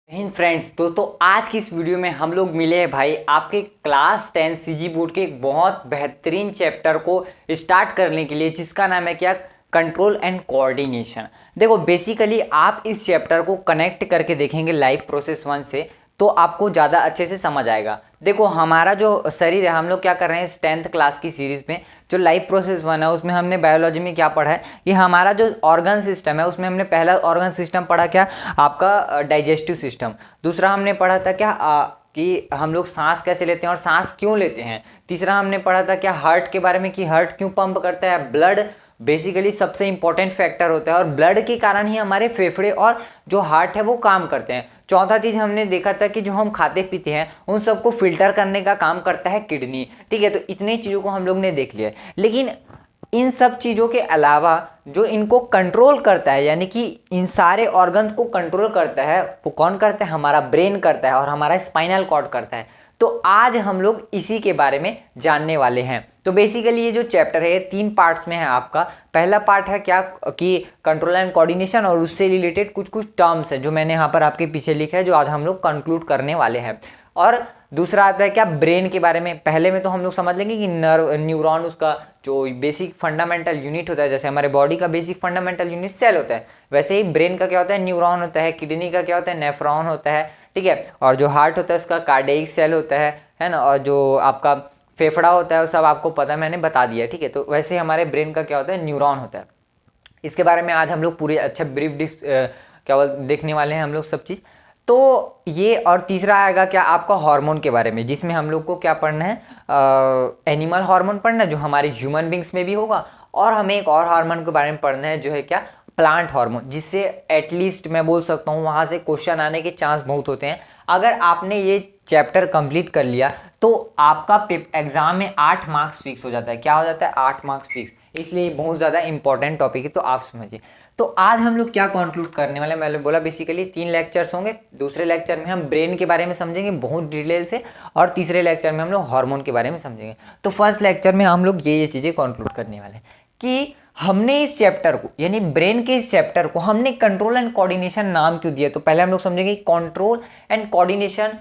Hind friends, दोस्तों आज की इस वीडियो में हम लोग मिले हैं भाई आपके क्लास 10 सीजी बोर्ड के एक बहुत बेहतरीन चैप्टर को स्टार्ट करने के लिए, जिसका नाम है क्या, कंट्रोल एंड कोऑर्डिनेशन। देखो बेसिकली आप इस चैप्टर को कनेक्ट करके देखेंगे लाइफ प्रोसेस 1 से तो आपको ज़्यादा अच्छे से समझ आएगा। देखो हमारा जो शरीर है, हम लोग क्या कर रहे हैं इस 10th क्लास की सीरीज़ में, जो लाइफ प्रोसेस 1 है उसमें हमने बायोलॉजी में क्या पढ़ा है, ये हमारा जो ऑर्गन सिस्टम है उसमें हमने पहला ऑर्गन सिस्टम पढ़ा क्या, आपका डाइजेस्टिव सिस्टम। दूसरा हमने पढ़ा था क्या कि हम लोग सांस कैसे लेते हैं और सांस क्यों लेते हैं। तीसरा हमने पढ़ा था क्या, हार्ट के बारे में कि हार्ट क्यों पंप करता है। ब्लड बेसिकली सबसे इंपॉर्टेंट फैक्टर होता है और ब्लड के कारण ही हमारे फेफड़े और जो हार्ट है वो काम करते हैं। चौथा चीज़ हमने देखा था कि जो हम खाते पीते हैं उन सबको फिल्टर करने का काम करता है किडनी। ठीक है, तो इतनी चीज़ों को हम लोग ने देख लिया। लेकिन इन सब चीज़ों के अलावा जो इनको कंट्रोल करता है, यानी कि इन सारे ऑर्गन को कंट्रोल करता है, वो कौन करता है, हमारा ब्रेन करता है और हमारा स्पाइनल कॉर्ड करता है। तो आज हम लोग इसी के बारे में जानने वाले हैं। तो बेसिकली ये जो चैप्टर है ये 3 पार्ट्स में है आपका। पहला पार्ट है क्या कि कंट्रोल एंड कोऑर्डिनेशन, और उससे रिलेटेड कुछ कुछ टर्म्स है जो मैंने यहाँ पर आपके पीछे लिखा है, जो आज हम लोग कंक्लूड करने वाले हैं। और दूसरा आता है क्या, ब्रेन के बारे में। पहले में तो हम लोग समझ लेंगे कि न्यूरॉन उसका जो बेसिक फंडामेंटल यूनिट होता है, जैसे हमारे बॉडी का बेसिक फंडामेंटल यूनिट सेल होता है, वैसे ही ब्रेन का क्या होता है, न्यूरॉन होता है। किडनी का क्या होता है, नेफ्रॉन होता है। ठीक है, और जो हार्ट होता है उसका कार्डियक सेल होता है ना, और जो आपका फेफड़ा होता है वो सब आपको पता है, मैंने बता दिया। ठीक है, तो वैसे हमारे ब्रेन का क्या होता है, न्यूरॉन होता है। इसके बारे में आज हम लोग पूरे अच्छा ब्रीफ क्या देखने वाले हैं हम लोग सब चीज़। तो ये, और तीसरा आएगा क्या आपका हार्मोन के बारे में, जिसमें हम लोग को क्या पढ़ना है, एनिमल हार्मोन पढ़ना है जो हमारे ह्यूमन बींग्स में भी होगा, और हमें एक और हार्मोन के बारे में पढ़ना है जो है क्या, प्लांट हार्मोन, जिससे एटलीस्ट मैं बोल सकता हूँ वहाँ से क्वेश्चन आने के चांस बहुत होते हैं। अगर आपने ये चैप्टर कंप्लीट कर लिया तो आपका एग्जाम में 8 मार्क्स फिक्स हो जाता है। क्या हो जाता है, 8 मार्क्स फिक्स। इसलिए बहुत ज़्यादा इंपॉर्टेंट टॉपिक है, तो आप समझिए। तो आज हम लोग क्या कंक्लूड करने वाले हैं, मैंने बोला बेसिकली 3 लेक्चर्स होंगे। दूसरे लेक्चर में हम ब्रेन के बारे में समझेंगे बहुत डिटेल से, और तीसरे लेक्चर में हम लोग हार्मोन के बारे में समझेंगे। तो फर्स्ट लेक्चर में हम लोग ये चीज़ें कंक्लूड करने वाले हैं कि हमने इस चैप्टर को, यानी ब्रेन के इस चैप्टर को हमने कंट्रोल एंड कोऑर्डिनेशन नाम क्यों दिया। तो पहले हम लोग समझेंगे कंट्रोल एंड कोऑर्डिनेशन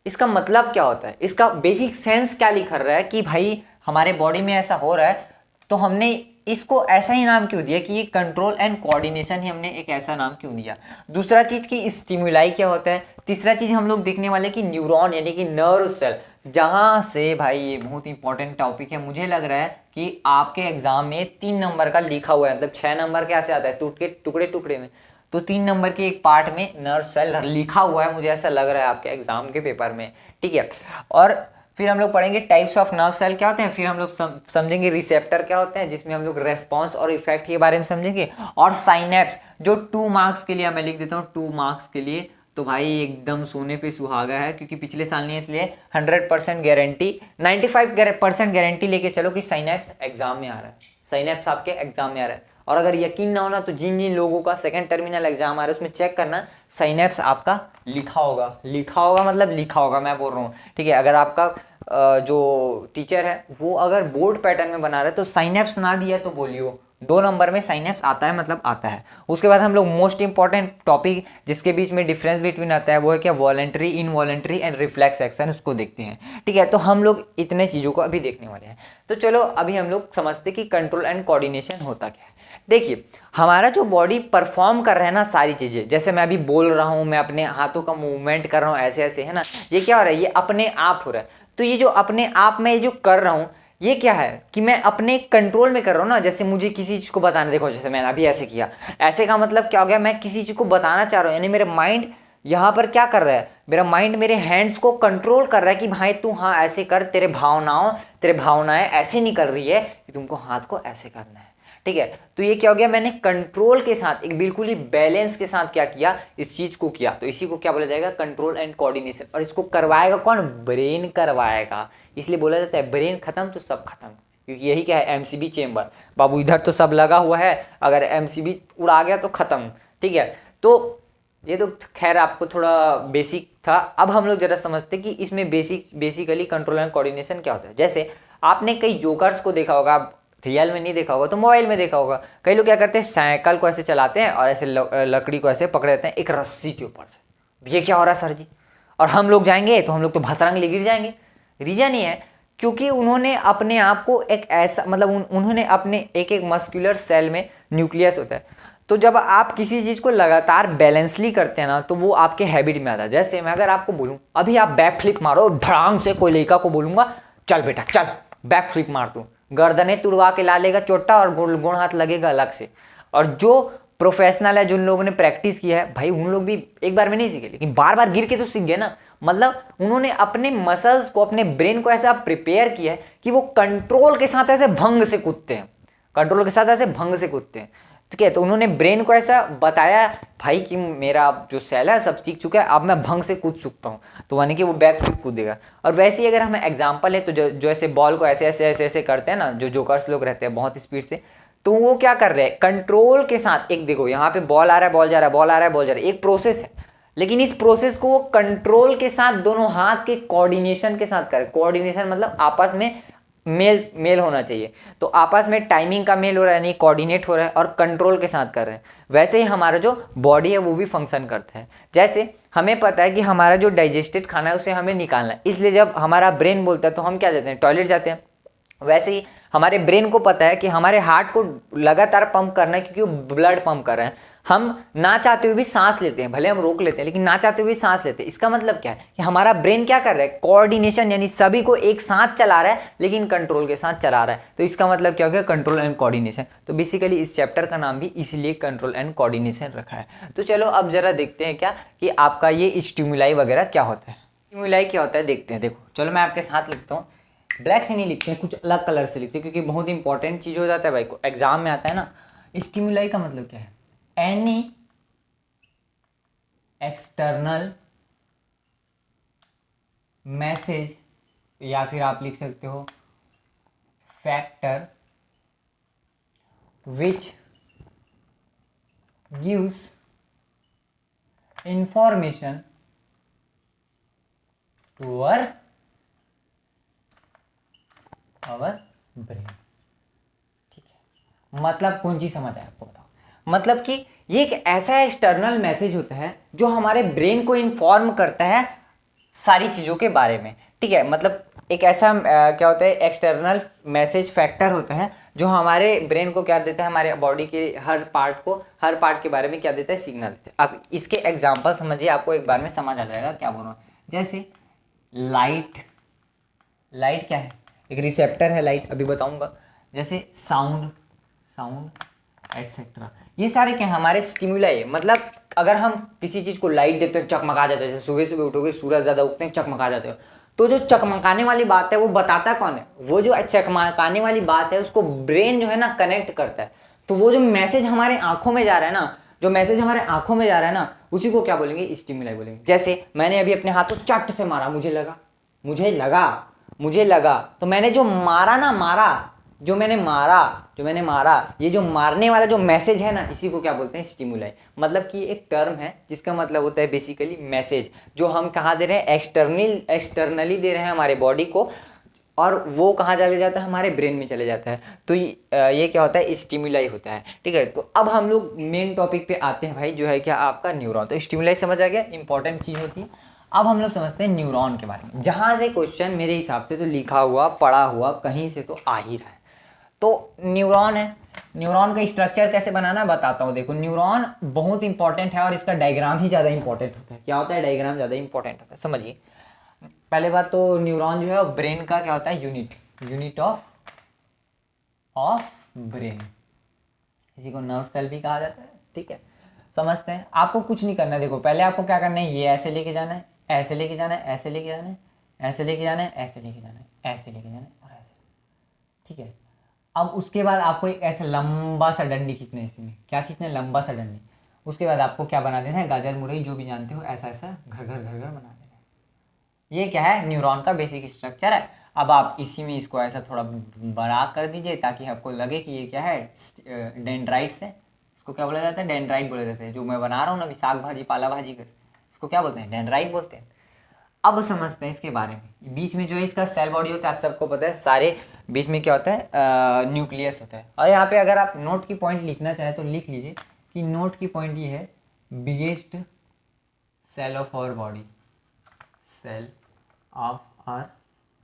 इसका मतलब क्या होता है, इसका बेसिक सेंस क्या लिखा रहा है कि भाई हमारे बॉडी में ऐसा हो रहा है, तो हमने इसको ऐसा ही नाम क्यों दिया कि ये कंट्रोल एंड कोऑर्डिनेशन ही हमने एक ऐसा नाम क्यों दिया। दूसरा चीज़ कि स्टिमुलाई क्या होता है। तीसरा चीज़ हम लोग देखने वाले कि न्यूरॉन यानी कि नर्व सेल, जहाँ से भाई ये बहुत इंपॉर्टेंट टॉपिक है। मुझे लग रहा है कि आपके एग्जाम में 3 नंबर का लिखा हुआ है, मतलब 6 नंबर कैसे आता है टुकड़े टुकड़े में, तो 3 नंबर के एक पार्ट में नर्व सेल लिखा हुआ है, मुझे ऐसा लग रहा है आपके एग्जाम के पेपर में। ठीक है, और फिर हम लोग पढ़ेंगे टाइप्स ऑफ नर्व सेल क्या होते हैं। फिर हम लोग समझेंगे रिसेप्टर क्या होते हैं, जिसमें हम लोग रेस्पॉन्स और इफेक्ट के बारे में समझेंगे। और साइनेप्स जो 2 मार्क्स के लिए, मैं लिख देता हूँ 2 मार्क्स के लिए, तो भाई एकदम सोने पे सुहागा है, क्योंकि पिछले साल नहीं, इसलिए 100% गारंटी, 95% गारंटी लेके चलो कि साइनेप्स एग्जाम में आ रहा है, साइनेप्स आपके एग्जाम में आ रहा है। और अगर यकीन ना होना तो जिन जिन लोगों का सेकंड टर्मिनल एग्जाम आ रहा है उसमें चेक करना, साइनेप्स आपका लिखा होगा मतलब लिखा होगा, मैं बोल रहा हूँ। ठीक है, अगर आपका जो टीचर है वो अगर बोर्ड पैटर्न में बना रहा है तो साइनेप्स ना दिया तो बोलियो, 2 नंबर में साइनेप्स आता है, मतलब आता है। उसके बाद हम लोग मोस्ट इंपॉर्टेंट टॉपिक जिसके बीच में डिफरेंस बिटवीन आता है वो है क्या, voluntary, involuntary and reflex action, उसको देखते हैं। ठीक है, तो हम लोग इतने चीज़ों को अभी देखने वाले हैं। तो चलो अभी हम लोग समझते कि कंट्रोल एंड कोऑर्डिनेशन होता क्या है। देखिए हमारा जो बॉडी परफॉर्म कर रहा है ना सारी चीज़ें, जैसे मैं अभी बोल रहा हूँ, मैं अपने हाथों का मूवमेंट कर रहा हूँ ऐसे ऐसे, है ना, ये क्या हो रहा है, ये अपने आप हो रहा है। तो ये जो अपने आप मैं ये जो कर रहा हूँ ये क्या है कि मैं अपने कंट्रोल में कर रहा हूँ ना। जैसे मुझे किसी चीज़ को बताना, देखो जैसे मैंने अभी ऐसे किया, ऐसे का मतलब क्या हो गया, मैं किसी चीज़ को बताना चाह रहा हूँ, यानी मेरा माइंड यहाँ पर क्या कर रहा है, मेरा माइंड मेरे हैंड्स को कंट्रोल कर रहा है कि भाई तू हाँ ऐसे कर, तेरे भावनाएं ऐसे निकल रही है कि तुमको हाथ को ऐसे करना है। ठीक है, तो ये क्या हो गया, मैंने कंट्रोल के साथ एक बिल्कुल ही बैलेंस के साथ क्या किया, इस चीज को किया। तो इसी को क्या बोला जाएगा, कंट्रोल एंड कोऑर्डिनेशन। और इसको करवाएगा कौन, ब्रेन करवाएगा। इसलिए बोला जाता है ब्रेन खत्म तो सब खत्म, क्योंकि यही क्या है, एमसीबी चेंबर। बाबू इधर तो सब लगा हुआ है, अगर एमसीबी उड़ा गया तो खत्म। ठीक है, तो ये तो खैर आपको थोड़ा बेसिक था। अब हम लोग जरा समझते कि इसमें बेसिकली कंट्रोल एंड कोऑर्डिनेशन क्या होता है। जैसे आपने कई जोकर्स को देखा होगा, रियल में नहीं देखा होगा तो मोबाइल में देखा होगा। कई लोग क्या करते हैं, साइकिल को ऐसे चलाते हैं और ऐसे लकड़ी को ऐसे पकड़े रहते हैं एक रस्सी के ऊपर से, ये क्या हो रहा है सर जी, और हम लोग जाएंगे तो हम लोग तो भसरंग ले गिर जाएंगे। रीजन ये है क्योंकि उन्होंने अपने आप को एक ऐसा मतलब उन्होंने अपने एक एक मस्कुलर सेल में न्यूक्लियस होता है, तो जब आप किसी चीज़ को लगातार बैलेंसली करते हैं ना तो वो आपके हैबिट में आता है। जैसे मैं अगर आपको बोलूँ अभी आप बैक फ्लिप मारो, धड़ांग से कोई लड़का को बोलूँगा चल बेटा चल बैक फ्लिप मार तू, गर्दनें तुड़वा के ला लेगा चोटा और गुण हाथ लगेगा अलग से। और जो प्रोफेशनल है, जिन लोगों ने प्रैक्टिस किया है भाई, उन लोग भी एक बार में नहीं सीखे, लेकिन बार बार गिर के तो सीख गए ना। मतलब उन्होंने अपने मसल्स को, अपने ब्रेन को ऐसा प्रिपेयर किया है कि वो कंट्रोल के साथ ऐसे भंग से कूदते हैं, कंट्रोल के साथ ऐसे भंग से कूदते हैं। ठीक है, तो उन्होंने ब्रेन को ऐसा बताया भाई कि मेरा जो सेल है सब सीख चुका है, अब मैं भंग से कूद सकता हूँ, तो यानी कि वो बैक फ्लिप कूदेगा। और वैसे ही अगर हमें एग्जांपल है तो जो ऐसे बॉल को ऐसे ऐसे ऐसे ऐसे करते हैं ना, जो जोकर्स लोग रहते हैं बहुत स्पीड से, तो वो क्या कर रहे हैं कंट्रोल के साथ। एक देखो यहाँ पे बॉल आ रहा है, बॉल जा रहा है, बॉल आ रहा है, बॉल जा रहा है, एक प्रोसेस है, लेकिन इस प्रोसेस को वो कंट्रोल के साथ दोनों हाथ के कोऑर्डिनेशन के साथ करे। कोऑर्डिनेशन मतलब आपस में मेल होना चाहिए, तो आपस में टाइमिंग का मेल हो रहा है, नहीं कोऑर्डिनेट हो रहा है और कंट्रोल के साथ कर रहे हैं। वैसे ही हमारा जो बॉडी है वो भी फंक्शन करता है। जैसे हमें पता है कि हमारा जो डाइजेस्टेड खाना है उसे हमें निकालना है, इसलिए जब हमारा ब्रेन बोलता है तो हम क्या जाते हैं, टॉयलेट जाते हैं। वैसे ही हमारे ब्रेन को पता है कि हमारे हार्ट को लगातार पंप करना है, क्योंकि वो ब्लड पंप कर रहे हैं। हम ना चाहते हुए भी सांस लेते हैं, भले हम रोक लेते हैं लेकिन ना चाहते हुए भी सांस लेते हैं। इसका मतलब क्या है कि हमारा ब्रेन क्या कर रहा है, कोऑर्डिनेशन, यानी सभी को एक साथ चला रहा है लेकिन कंट्रोल के साथ चला रहा है। तो इसका मतलब क्या हो गया, कंट्रोल एंड कोऑर्डिनेशन। तो बेसिकली इस चैप्टर का नाम भी इसीलिए कंट्रोल एंड कोऑर्डिनेशन रखा है। तो चलो अब जरा देखते हैं क्या कि आपका ये स्टिमुलाई वगैरह क्या होता है। स्टिमुलाई क्या होता है देखते हैं। देखो चलो मैं आपके साथ लिखता हूँ, ब्लैक से नहीं लिखते हैं, कुछ अलग कलर से लिखते हैं, क्योंकि बहुत इंपॉर्टेंट चीज़ हो जाता है भाई को, एग्जाम में आता है ना। स्टिमुलाई का मतलब क्या है, एनी एक्सटर्नल मैसेज, या फिर आप लिख सकते हो factor which gives information to our brain. ठीक है, मतलब कौन चीज समझ आया आपको, बताओ। मतलब कि ये एक ऐसा एक्सटर्नल मैसेज होता है जो हमारे ब्रेन को इन्फॉर्म करता है सारी चीज़ों के बारे में। ठीक है, मतलब एक ऐसा क्या होता है, एक्सटर्नल मैसेज फैक्टर होता है जो हमारे ब्रेन को क्या देता है, हमारे बॉडी के हर पार्ट के बारे में क्या देता है, सिग्नल देता है। अब इसके एग्जाम्पल समझिए, आपको एक बार में समझ आ जाएगा क्या बोल रहा हूँ। जैसे लाइट क्या है, एक रिसेप्टर है लाइट, अभी बताऊंगा। जैसे साउंड एटसेट्रा, ये सारे क्या है, हमारे स्टिमुलाई है। मतलब अगर हम किसी चीज़ को लाइट देखते हैं चकमका जाता है, जैसे सुबह सुबह उठोगे सूरज ज़्यादा उगते हैं चकमका जाते हो, तो जो चकमकाने वाली बात है वो बताता कौन है, वो जो चकमकाने वाली बात है उसको ब्रेन जो है ना कनेक्ट करता है। तो वो जो मैसेज हमारे आंखों में जा रहा है ना, जो मैसेज हमारे आंखों में जा रहा है ना, उसी को क्या बोलेंगे, स्टिमुलाई बोलेंगे। जैसे मैंने अभी अपने हाथ को चट से मारा, मुझे लगा, तो मैंने जो मारा ना, जो मैंने मारा, ये जो मारने वाला जो मैसेज है ना, इसी को क्या बोलते हैं, स्टिमुलाई। मतलब कि एक टर्म है जिसका मतलब होता है बेसिकली मैसेज, जो हम कहाँ दे रहे हैं, एक्सटर्नली दे रहे हैं हमारे बॉडी को, और वो कहाँ चले जाता है, हमारे ब्रेन में चले जाता है। तो ये क्या होता है, स्टिमुलाई होता है। ठीक है, तो अब हम लोग मेन टॉपिक पे आते हैं भाई, जो है क्या, आपका न्यूरॉन। तो स्टिमुलाई समझ आ गया, इंपॉर्टेंट चीज़ होती है। अब हम लोग समझते हैं न्यूरॉन के बारे में। जहाँ से क्वेश्चन मेरे हिसाब से तो लिखा हुआ पढ़ा हुआ कहीं से तो आ ही रहा है। तो न्यूरॉन है, न्यूरॉन का स्ट्रक्चर कैसे बनाना है बताता हूँ। देखो यूनिरॉन बहुत इंपॉर्टेंट है और इसका डायग्राम ही ज़्यादा इंपॉर्टेंट होता है। क्या होता है, डायग्राम ज़्यादा इंपॉर्टेंट होता है, समझिए। पहले बात तो न्यूरॉन जो है ब्रेन का क्या होता है, यूनिट ऑफ ब्रेन, इसी को नर्व सेल भी कहा जाता है। ठीक है, समझते हैं। आपको कुछ नहीं करना है, देखो पहले आपको क्या करना है, ये ऐसे लेके जाना है, ऐसे लेके जाना है, ऐसे लेके जाना है, ऐसे लेके जाना है, ऐसे लेके जाना है, ऐसे लेके जाना है और ऐसे। ठीक है, अब उसके बाद आपको एक ऐसा लंबा सा डंडी खींचना है, इसमें क्या खींचना है, लंबा सा डंडी। उसके बाद आपको क्या बना देना है, गाजर मुरई जो भी जानते हो, ऐसा ऐसा घर घर बना देना है। ये क्या है, न्यूरॉन का बेसिक स्ट्रक्चर है। अब आप इसी में इसको ऐसा थोड़ा बड़ा कर दीजिए ताकि आपको लगे कि ये क्या है, डेंड्राइट्स है। इसको क्या बोला जाता है, डेंड्राइट बोला जाता है। जो मैं बना रहा हूँ ना अभी साग भाजी पाला भाजी का, इसको क्या बोलते हैं, डेंड्राइट बोलते हैं। अब समझते हैं इसके बारे में। बीच में जो है इसका सेल बॉडी होता है, आप सबको पता है, सारे बीच में क्या होता है, न्यूक्लियस होता है। और यहाँ पे अगर आप नोट की पॉइंट लिखना चाहे तो लिख लीजिए कि नोट की पॉइंट ये है, biggest cell of our body, cell of our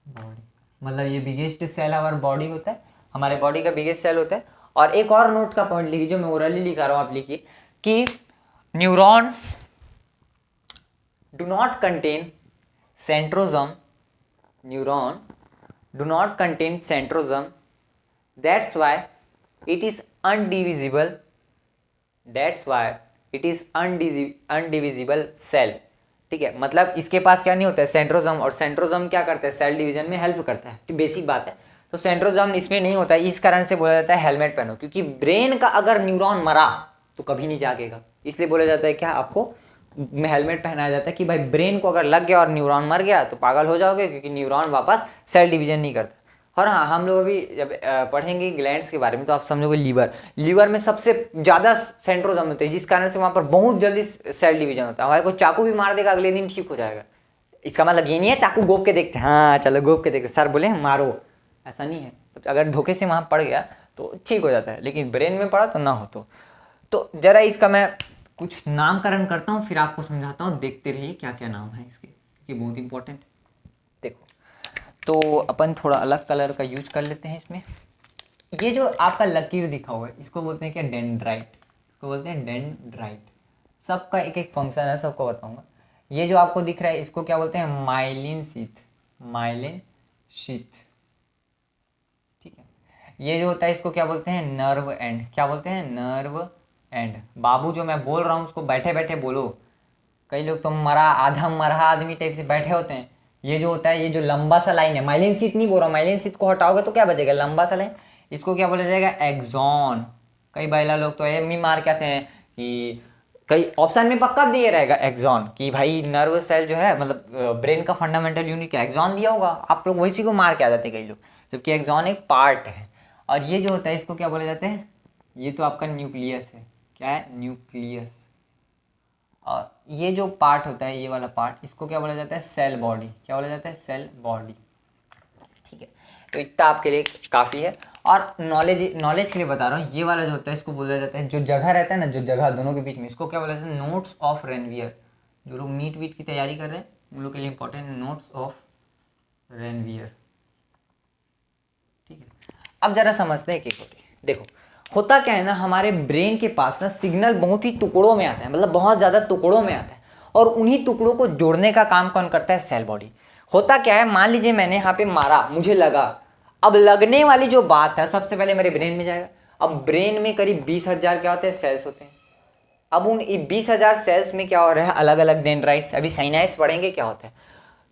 body, मतलब ये बिगेस्ट सेल आवर बॉडी होता है, हमारे बॉडी का बिगेस्ट सेल होता है। और एक और नोट का पॉइंट लिखिए, जो मैं ओरली लिखा रहा हूँ आप लिखिए कि neuron do not contain centrosome, neuron do not contain centrosome, that's why it is undivisible, that's why it is undivisible cell. ठीक है, मतलब इसके पास क्या नहीं होता है सेंट्रोजम, और सेंट्रोजम क्या करता है सेल डिवीजन में हेल्प करता है, तो बेसिक बात है। तो सेंट्रोजम इसमें नहीं होता है, इस कारण से बोला जाता है हेलमेट पहनो, क्योंकि ब्रेन का अगर न्यूरॉन मरा तो कभी नहीं जागेगा, इसलिए बोला जाता है क्या आपको हेलमेट पहनाया जाता है कि भाई ब्रेन को अगर लग गया और न्यूरॉन मर गया तो पागल हो जाओगे, क्योंकि न्यूरॉन वापस सेल डिवीजन नहीं करता। और हाँ, हम लोग अभी जब पढ़ेंगे ग्लैंड्स के बारे में तो आप समझोगे लीवर में सबसे ज़्यादा सेंट्रोजम होते हैं, जिस कारण से वहाँ पर बहुत जल्दी सेल डिवीजन होता है। हमारे को चाकू भी मार देगा अगले दिन ठीक हो जाएगा, इसका मतलब ये नहीं है चाकू गोप के देखते हाँ चलो गोप के देखते सर बोले मारो, ऐसा नहीं है। अगर धोखे से वहाँ पड़ गया तो ठीक हो जाता है, लेकिन ब्रेन में पड़ा तो ना हो। तो जरा इसका मैं कुछ नामकरण करता हूँ, फिर आपको समझाता हूँ, देखते रहिए क्या क्या नाम है इसके, क्योंकि बहुत इंपॉर्टेंट। देखो, तो अपन थोड़ा अलग कलर का यूज कर लेते हैं इसमें। ये जो आपका लकीर दिखा हुआ है इसको बोलते हैं क्या डेंड्राइट, को बोलते हैं डेंड्राइट। सबका एक एक फंक्शन है, सबको बताऊंगा। ये जो आपको दिख रहा है इसको क्या बोलते हैं माइलिन शीथ, माइलिन शीथ। ठीक है, ये जो होता है इसको क्या बोलते हैं नर्व एंड, क्या बोलते हैं नर्व एंड। बाबू जो मैं बोल रहा हूँ उसको बैठे बैठे बोलो, कई लोग तो मरा आधा मरा आदमी टाइप से बैठे होते हैं। ये जो होता है ये जो लंबा सा लाइन है, माइलिन शीथ नहीं बोल रहा हूँ, माइलिन शीथ को हटाओगे तो क्या बचेगा लंबा सा लाइन, इसको क्या बोला जाएगा एक्सॉन। कई बैला लोग तो ये मार के आते हैं कि कई ऑप्शन में पक्का दिए रहेगा एक्सॉन, कि भाई नर्व सेल जो है मतलब ब्रेन का फंडामेंटल यूनिट एक्सॉन दिया होगा, आप लोग वही को मार के आ जाते हैं कई लोग, जबकि एक्सॉन एक पार्ट है। और ये जो होता है इसको क्या बोला जाता है, ये तो आपका न्यूक्लियस है, क्या है न्यूक्लियस। और ये जो पार्ट होता है ये वाला पार्ट इसको क्या बोला जाता है सेल बॉडी, क्या बोला जाता है सेल बॉडी। ठीक है, तो इतना आपके लिए काफ़ी है। और नॉलेज के लिए बता रहा हूँ, ये वाला जो होता है इसको बोला जाता है, जो जगह रहता है ना, जो जगह दोनों के बीच में, इसको क्या बोला जाता है नोट्स ऑफ रेनवियर। जो लोग नीट वीट की तैयारी कर रहे हैं उन लोग के लिए इंपॉर्टेंट नोट्स ऑफ रेनवियर। ठीक है, अब जरा समझते हैं कि देखो होता क्या है ना, हमारे ब्रेन के पास ना सिग्नल बहुत ही टुकड़ों में आता है, मतलब बहुत ज़्यादा टुकड़ों में आता है, और उन्हीं टुकड़ों को जोड़ने का काम कौन करता है सेल बॉडी। होता क्या है, मान लीजिए मैंने यहाँ पे मारा, मुझे लगा, अब लगने वाली जो बात है सबसे पहले मेरे ब्रेन में जाएगा। अब ब्रेन में करीब 20,000 क्या होते हैं सेल्स होते हैं। अब उन 20,000 सेल्स में क्या हो रहा है अलग अलग डेंड्राइट्स, अभी साइनाइड्स पढ़ेंगे क्या होता है।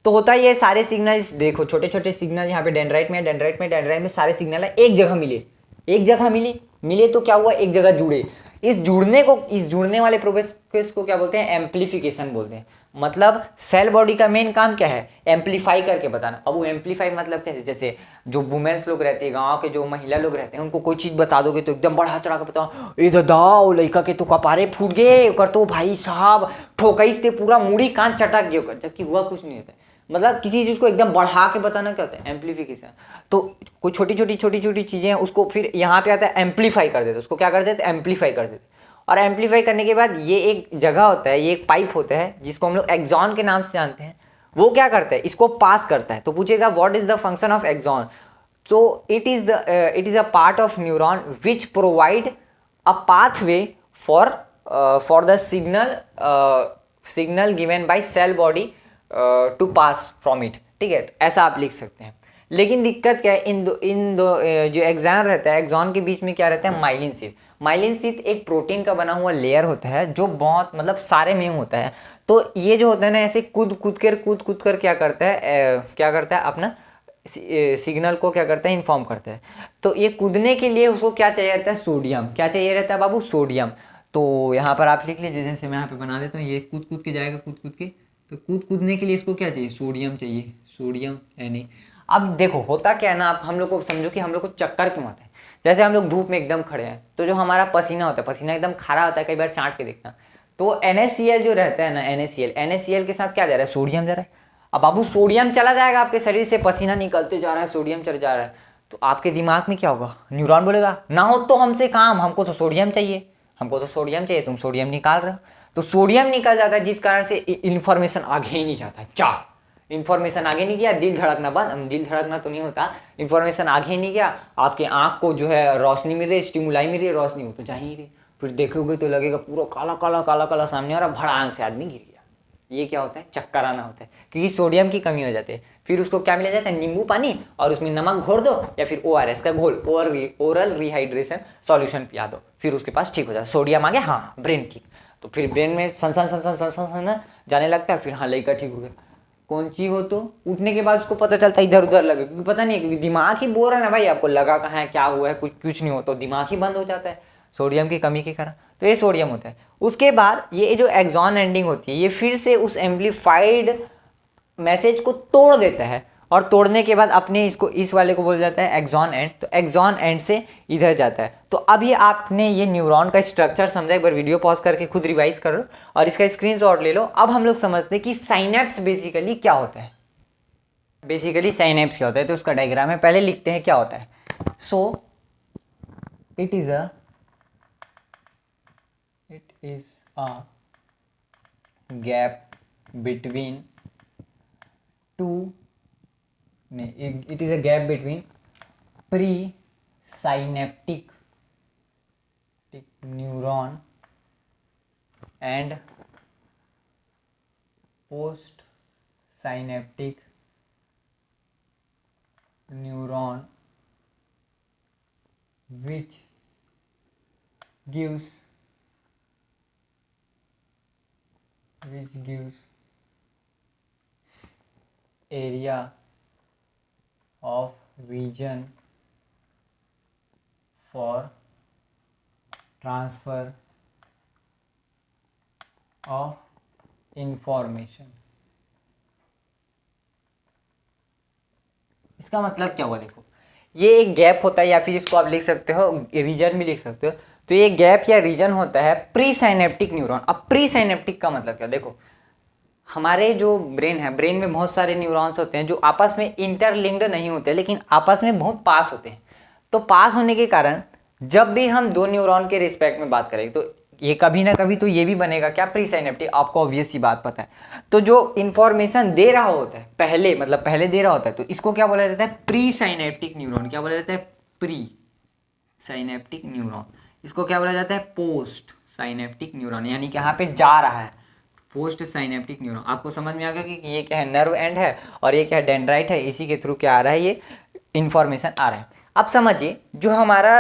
तो होता है ये सारे सिग्नल्स, देखो छोटे छोटे सिग्नल यहाँ पे डेंड्राइट में सारे सिग्नल है एक जगह मिले, एक जगह मिले तो क्या हुआ एक जगह जुड़े। इस जुड़ने वाले प्रोसेस को क्या बोलते हैं एम्प्लीफिकेशन बोलते हैं। मतलब सेल बॉडी का मेन काम क्या है एम्प्लीफाई करके बताना। अब वो एम्प्लीफाई मतलब कैसे, जैसे जो वुमेन्स लोग रहते हैं गाँव के, जो महिला लोग रहते हैं, उनको कोई चीज़ बता दोगे तो एकदम बढ़ा चढ़ा के बताओ, ए दादा लड़का के तो कपारे फूट गए कर, तो भाई साहब ठोकईस थे पूरा मुड़ी कान चटक गए कर, जबकि हुआ कुछ नहीं होता। मतलब किसी चीज़ को एकदम बढ़ा के बताना क्या होता है एम्प्लीफिकेशन। तो कोई छोटी छोटी चीज़ें हैं उसको फिर यहाँ पे आता है एम्प्लीफाई कर देते, उसको क्या कर देते एम्प्लीफाई कर देते। और एम्प्लीफाई करने के बाद ये एक जगह होता है, ये एक पाइप होता है जिसको हम लोग एक्सॉन के नाम से जानते हैं। वो क्या करता है इसको पास करता है। तो पूछेगा what is the function of axon, तो it is a part of neuron which provide a pathway for the signal given by cell body to pass from it. ठीक है, तो ऐसा आप लिख सकते हैं। लेकिन दिक्कत क्या है, इन दो जो एक्सॉन रहता है, एक्सॉन के बीच में क्या रहता है माइलिन शीथ। माइलिन शीथ एक प्रोटीन का बना हुआ लेयर होता है जो बहुत मतलब सारे में होता है। तो ये जो होता है ना ऐसे कूद कर क्या करता है अपना सिग्नल को क्या करता है इन्फॉर्म करता है। तो ये कूदने के लिए उसको क्या चाहिए रहता है सोडियम, क्या चाहिए रहता है बाबू सोडियम। तो यहाँ पर आप लिख लीजिए, जैसे मैं यहाँ पे बना देता हूँ, ये कूद के जाएगा कूद के, तो कूदने के लिए इसको क्या चाहिए सोडियम चाहिए, सोडियम यानी। अब देखो होता क्या है ना, आप हम लोग को समझो कि हम लोग को चक्कर क्यों आता है। जैसे हम लोग धूप में एकदम खड़े हैं तो जो हमारा पसीना होता है, पसीना एकदम खारा होता है, कई बार चाट के देखना। तो NaCl जो रहता है ना, NaCl के साथ क्या जा रहा है सोडियम जा रहा है। अब बाबू सोडियम चला जाएगा आपके शरीर से, पसीना निकलते जा रहा है सोडियम चल जा रहा है, तो आपके दिमाग में क्या होगा न्यूरॉन बोलेगा ना हो तो हमसे काम, हमको तो सोडियम चाहिए, तुम सोडियम निकाल रहे हो। तो सोडियम निकल जाता है, जिस कारण से इंफॉर्मेशन आगे ही नहीं जाता। क्या इंफॉर्मेशन आगे नहीं गया, दिल धड़कना बंद, दिल धड़कना तो नहीं होता, इंफॉर्मेशन आगे ही नहीं गया, आपके आंख को जो है रोशनी मिल रही, स्टिमुलाई मिल रही, रोशनी हो तो जा ही नहीं रही, फिर देखोगे तो लगेगा पूरा काला काला काला काला सामने आ रहा, भड़ांग से आदमी गिर गया। ये क्या होता है, चक्कर आना होता है, क्योंकि सोडियम की कमी हो जाती है। फिर उसको क्या मिला जाता है, नींबू पानी, और उसमें नमक घोर दो या फिर ORS का घोल, ओरल रिहाइड्रेशन सॉल्यूशन पिया दो, फिर उसके पास ठीक हो जाता है। सोडियम आ गया, हाँ ब्रेन ठीक, तो फिर ब्रेन में सन सन सन सन सन सन सन जाने लगता है, फिर हाँ लड़का ठीक हो गया। कौन ची हो तो उठने के बाद उसको पता चलता है इधर उधर लगे, क्योंकि पता नहीं है, क्योंकि दिमाग ही बोल रहा है ना भाई, आपको लगा कहाँ है, क्या हुआ है, कुछ नहीं होता, तो दिमाग ही बंद हो जाता है सोडियम की कमी के कारण। तो ये सोडियम होता है। उसके बाद ये जो एक्सॉन एंडिंग होती है, ये फिर से उस एम्प्लीफाइड मैसेज को तोड़ देता है, और तोड़ने के बाद अपने इसको, इस वाले को बोला जाता है एक्सॉन एंड। तो एक्सॉन एंड से इधर जाता है। तो अब ये आपने ये न्यूरॉन का स्ट्रक्चर समझा, एक बार वीडियो पॉज करके खुद रिवाइज कर लो और इसका स्क्रीनशॉट ले लो। अब हम लोग समझते हैं कि साइनेप्स बेसिकली क्या होता है। बेसिकली साइनेप्स क्या होता है, तो उसका डायग्राम है, पहले लिखते हैं क्या होता है। So it is a gap between two, it is a gap between pre-synaptic neuron and post-synaptic neuron, which gives area of region for transfer of information। इसका मतलब क्या हुआ, देखो ये एक गैप होता है, या फिर इसको आप लिख सकते हो रीजन भी लिख सकते हो। तो ये गैप या रीजन होता है प्री साइनेप्टिक न्यूरॉन। अब प्री साइनेप्टिक का मतलब क्या, देखो हमारे जो ब्रेन है, ब्रेन में बहुत सारे न्यूरॉन्स होते हैं जो आपस में इंटरलिंक्ड नहीं होते, लेकिन आपस में बहुत पास होते हैं। तो पास होने के कारण जब भी हम दो न्यूरॉन के रिस्पेक्ट में बात करेंगे, तो ये कभी ना कभी तो ये भी बनेगा क्या, प्री साइनेप्टिक। आपको ऑब्वियस सी बात पता है। तो जो इंफॉर्मेशन दे रहा होता है पहले, मतलब पहले दे रहा होता है, तो इसको क्या बोला जाता है, प्री साइनेप्टिक न्यूरॉन। क्या बोला जाता है, प्री साइनेप्टिक न्यूरॉन। इसको क्या बोला जाता है, पोस्ट साइनेप्टिक न्यूरॉन, यानी कि यहाँ पे जा रहा है, पोस्ट साइनेप्टिक न्यूरॉन। आपको समझ में आ गया कि ये क्या है, नर्व एंड है, और ये क्या है, डेंड्राइट है, इसी के थ्रू क्या आ रहा है, ये इंफॉर्मेशन आ रहा है। अब समझिए, जो हमारा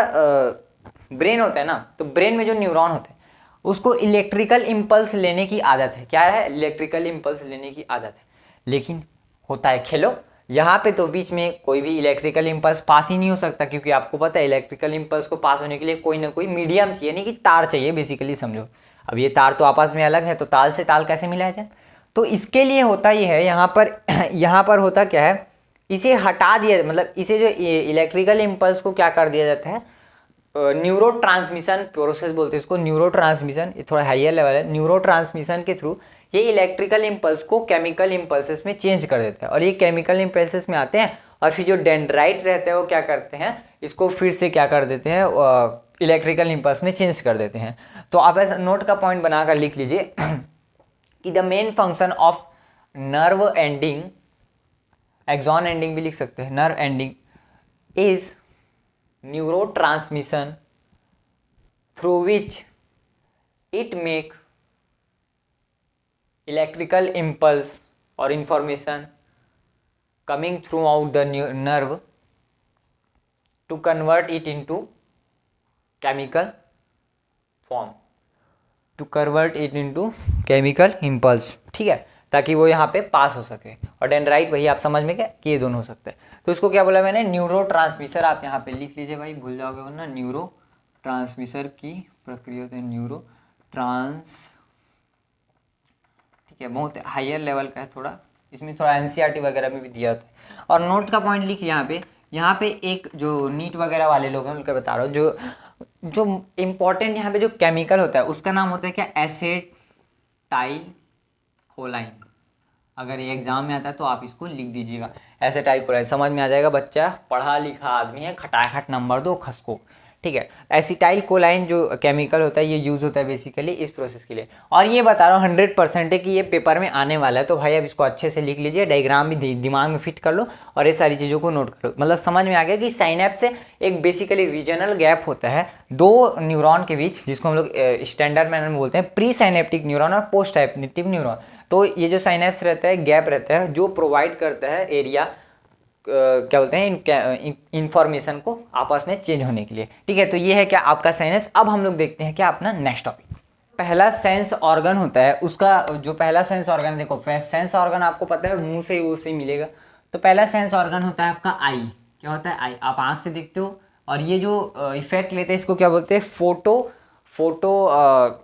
ब्रेन होता है ना, तो ब्रेन में जो न्यूरॉन होता है उसको इलेक्ट्रिकल इम्पल्स लेने की आदत है। क्या है, इलेक्ट्रिकल इम्पल्स लेने की आदत है। लेकिन होता है खेलो, यहाँ पे तो बीच में कोई भी इलेक्ट्रिकल इम्पल्स पास ही नहीं हो सकता, क्योंकि आपको पता है इलेक्ट्रिकल इम्पल्स को पास होने के लिए कोई ना कोई मीडियम चाहिए, यानी कि तार चाहिए बेसिकली, समझो। अब ये तार तो आपस में अलग है, तो ताल से ताल कैसे मिलाया जाए। तो इसके लिए होता ये है, यहाँ पर होता क्या है, इसे हटा दिया, मतलब इसे जो इलेक्ट्रिकल इम्पल्स को क्या कर दिया जाता है, न्यूरो ट्रांसमिशन प्रोसेस बोलते हैं इसको, न्यूरो ट्रांसमिशन, ये थोड़ा हाइयर लेवल है। न्यूरो ट्रांसमिशन के थ्रू ये इलेक्ट्रिकल इम्पल्स को केमिकल इम्पल्सेस में चेंज कर देता है, और ये केमिकल इम्पल्सेस में आते हैं, और फिर जो डेंड्राइट रहते हैं वो क्या करते हैं, इसको फिर से क्या कर देते हैं, इलेक्ट्रिकल इम्पल्स में चेंज कर देते हैं। तो आप ऐसा नोट का पॉइंट बनाकर लिख लीजिए कि the main function of nerve ending, axon ending भी लिख सकते हैं, nerve ending is neurotransmission through which it make electrical impulse or information coming throughout the nerve to convert it into chemical form, to convert it into chemical impulse। ठीक है, ताकि वो यहाँ पे पास हो सके। और डेंड्राइट वही आप समझ में क्या कि ये दोनों हो सकते हैं। तो इसको क्या बोला मैंने, न्यूरो ट्रांसमीटर। आप यहाँ पे लिख लीजिए भाई, भूल जाओगे वरना। न्यूरो ट्रांसमीटर की प्रक्रिया होती है, न्यूरो ट्रांस, ठीक है, बहुत हायर लेवल का है थोड़ा, इसमें थोड़ा एनसीईआरटी वगैरह में भी दिया होता है। और नोट का पॉइंट लिखिए यहाँ पे एक जो नीट वगैरह वाले लोग हैं उनका बता रहा हूँ, जो इम्पोर्टेंट यहाँ पे जो केमिकल होता है उसका नाम होता है क्या, एसेटाइल कोलाइन। अगर ये एग्जाम में आता है तो आप इसको लिख दीजिएगा, एसेटाइल कोलाइन, समझ में आ जाएगा। बच्चा पढ़ा लिखा आदमी है, खटाखट नंबर दो खसको, ठीक है। एसिटाइल कोलाइन जो केमिकल होता है ये यूज़ होता है बेसिकली इस प्रोसेस के लिए। और ये बता रहा हूँ 100% है कि ये पेपर में आने वाला है, तो भाई अब इसको अच्छे से लिख लीजिए, डायग्राम भी दिमाग में फिट कर लो और ये सारी चीज़ों को नोट करो। मतलब समझ में आ गया कि साइनेप्स से एक बेसिकली रीजनल गैप होता है दो न्यूरॉन के बीच, जिसको हम लोग स्टैंडर्ड मैनर में बोलते हैं प्री साइनेप्टिक न्यूरॉन और पोस्ट साइनेप्टिक न्यूरॉन। तो ये जो साइनेप्स रहता है, गैप रहता है, जो प्रोवाइड करता है एरिया क्या बोलते हैं इंफॉर्मेशन को आपस में चेंज होने के लिए, ठीक है। तो ये है क्या आपका साइनेप्स। अब हम लोग देखते हैं क्या अपना नेक्स्ट टॉपिक। पहला सेंस ऑर्गन होता है, उसका जो पहला सेंस ऑर्गन, देखो सेंस ऑर्गन आपको पता है मुंह से ही वो से ही मिलेगा। तो पहला सेंस ऑर्गन होता है आपका आई। क्या होता है आई? आप आँख से देखते हो और ये जो इफेक्ट लेते हैं इसको क्या बोलते हैं? फोटो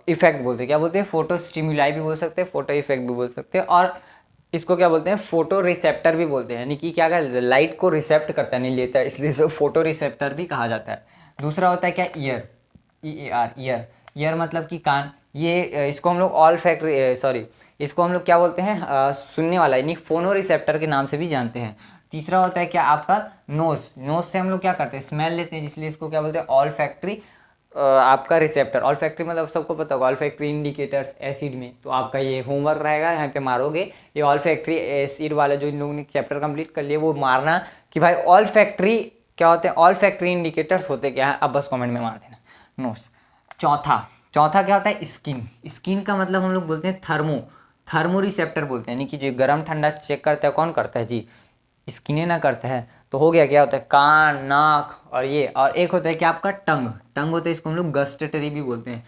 इफेक्ट बोलते हैं। क्या बोलते हैं? फोटो स्टिमुलाई भी बोल सकते हैं, फोटो इफेक्ट भी बोल सकते हैं, और इसको क्या बोलते हैं? फोटो रिसेप्टर भी बोलते हैं। यानी कि क्या कर लाइट को रिसेप्ट करता है, नहीं लेता है, इसलिए इसको फोटो रिसेप्टर भी कहा जाता है। दूसरा होता है क्या? Year, EAR, year. ईयर मतलब कि कान। ये इसको हम लोग इसको हम लोग क्या बोलते हैं? सुनने वाला, यानी फोनो रिसेप्टर के नाम से भी जानते हैं। तीसरा होता है क्या आपका? नोज। नोज से हम लोग क्या करते हैं? स्मेल लेते हैं, इसलिए इसको क्या बोलते हैं? ऑल फैक्ट्री आपका रिसेप्टर। ऑल फैक्ट्री मतलब सबको पता होगा, ऑल फैक्ट्री इंडिकेटर्स एसिड में। तो आपका ये होमवर्क रहेगा, यहाँ पे मारोगे ये ऑल फैक्ट्री एसिड वाला जो इन लोगों ने चैप्टर कंप्लीट कर लिया वो मारना कि भाई ऑल फैक्ट्री क्या होते हैं, ऑल फैक्ट्री इंडिकेटर्स होते क्या है, अब बस कमेंट में मार देना नोस। चौथा क्या होता है? स्किन। स्किन का मतलब हम लोग बोलते हैं थर्मो रिसेप्टर बोलते हैं, यानी कि जो गर्म ठंडा चेक करता है कौन करता है जी? स्किन ना करता है। तो हो गया क्या होता है? कान, नाक और ये। और एक होता है कि आपका टंग होता है, इसको हम लोग गस्टेटरी भी बोलते हैं,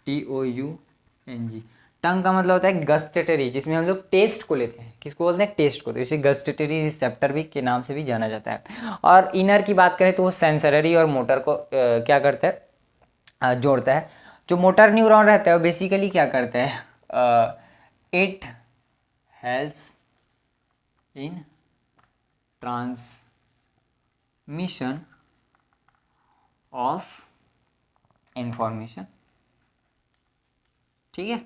TOUNG। टंग का मतलब होता है गस्टेटरी, जिसमें हम लोग टेस्ट को लेते हैं। किसको बोलते हैं? टेस्ट को। तो इसे गस्टेटरी रिसेप्टर भी के नाम से भी जाना जाता है। और इनर की बात करें तो वो सेंसरी और मोटर को क्या करता है? जोड़ता है। जो मोटर न्यूरॉन रहता है वो बेसिकली क्या करता है? It helps in transmission of information, ठीक है।